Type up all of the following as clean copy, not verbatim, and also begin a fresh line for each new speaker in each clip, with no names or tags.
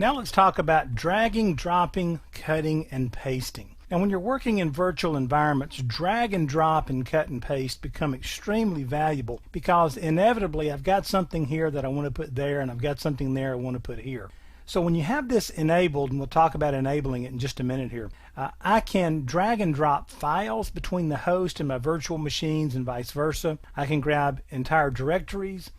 Now let's talk about dragging, dropping, cutting, and pasting. Now when you're working in virtual environments, drag and drop and cut and paste become extremely valuable because inevitably I've got something here that I want to put there and I've got something there I want to put here. So when you have this enabled, and we'll talk about enabling it in just a minute here, I can drag and drop files between the host and my virtual machines and vice versa. I can grab entire directories.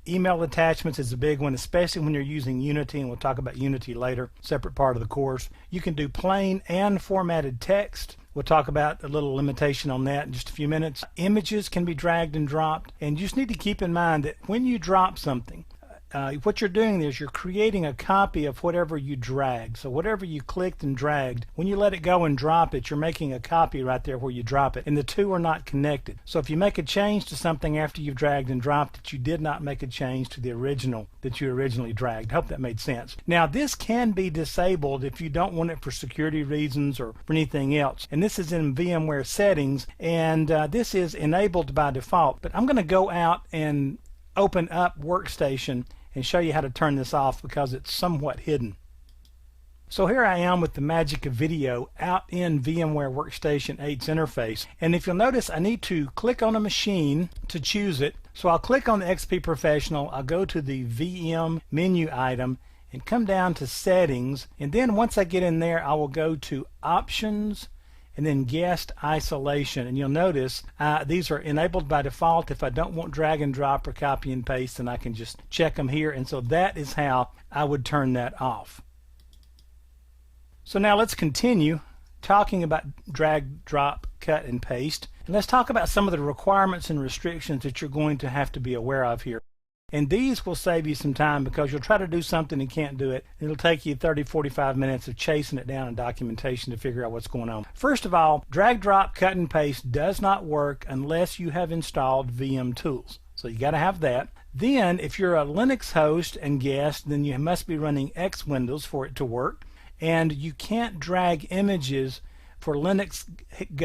Email attachments is a big one, especially when you're using Unity, and we'll talk about Unity later, separate part of the course. You can do plain and formatted text. We'll talk about a little limitation on that in just a few minutes. Images can be dragged and dropped, and you just need to keep in mind that when you drop something, what you're doing is you're creating a copy of whatever you drag. So whatever you clicked and dragged, when you let it go and drop it, you're making a copy right there where you drop it, and the two are not connected. So if you make a change to something after you've dragged and dropped it, you did not make a change to the original that you originally dragged. I hope that made sense. Now this can be disabled if you don't want it for security reasons or for anything else, and this is in VMware settings, and this is enabled by default. But I'm going to go out and open up Workstation and show you how to turn this off because it's somewhat hidden. So here I am with the magic of video out in VMware Workstation 8's interface, and if you'll notice I need to click on a machine to choose it. So I'll click on the XP Professional, I'll go to the VM menu item and come down to Settings, and then once I get in there I will go to Options and then Guest Isolation, and you'll notice these are enabled by default. If I don't want drag and drop or copy and paste, then I can just check them here, and so that is how I would turn that off. So now let's continue talking about drag, drop, cut, and paste, and let's talk about some of the requirements and restrictions that you're going to have to be aware of here. And these will save you some time because you'll try to do something and can't do it. It'll take you 30-45 minutes of chasing it down in documentation to figure out what's going on. First of all, drag, drop, cut, and paste does not work unless you have installed VM tools. So you got to have that. Then if you're a Linux host and guest, then you must be running X Windows for it to work. And you can't drag images for Linux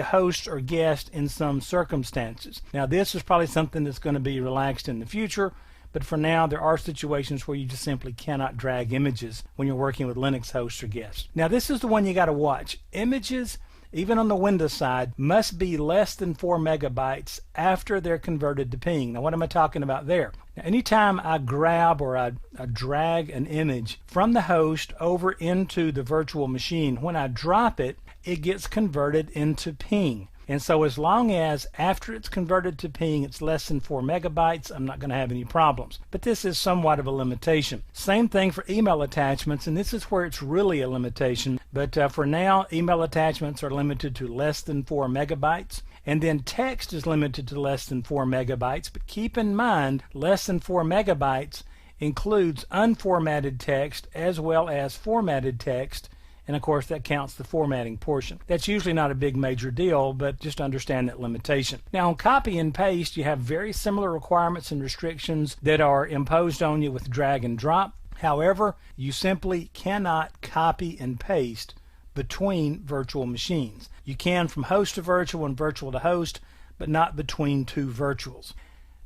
host or guest in some circumstances. Now this is probably something that's going to be relaxed in the future, but for now there are situations where you just simply cannot drag images when you're working with Linux hosts or guests. Now this is the one you got to watch. Images, even on the Windows side, must be less than 4 megabytes after they're converted to ping. Now what am I talking about there? Now, anytime I grab or I drag an image from the host over into the virtual machine, when I drop it, it gets converted into ping. And so as long as after it's converted to ping it's less than 4 megabytes, I'm not going to have any problems. But this is somewhat of a limitation. Same thing for email attachments, and this is where it's really a limitation. But for now, email attachments are limited to less than 4 megabytes. And then text is limited to less than 4 megabytes. But keep in mind, less than 4 megabytes includes unformatted text as well as formatted text. And of course that counts the formatting portion. That's usually not a big major deal, but just understand that limitation. Now on copy and paste, you have very similar requirements and restrictions that are imposed on you with drag and drop. However, you simply cannot copy and paste between virtual machines. You can from host to virtual and virtual to host, but not between two virtuals.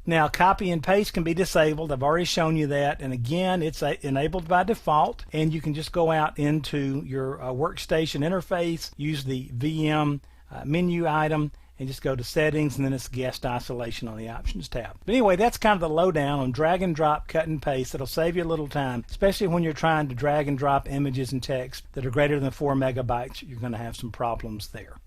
Now copy and paste can be disabled. I've already shown you that, and again it's enabled by default, and you can just go out into your workstation interface, use the VM menu item, and just go to settings, and then it's guest isolation on the options tab. But anyway, that's kind of the lowdown on drag and drop, cut and paste. It'll save you a little time, especially when you're trying to drag and drop images and text that are greater than 4 megabytes. You're going to have some problems there.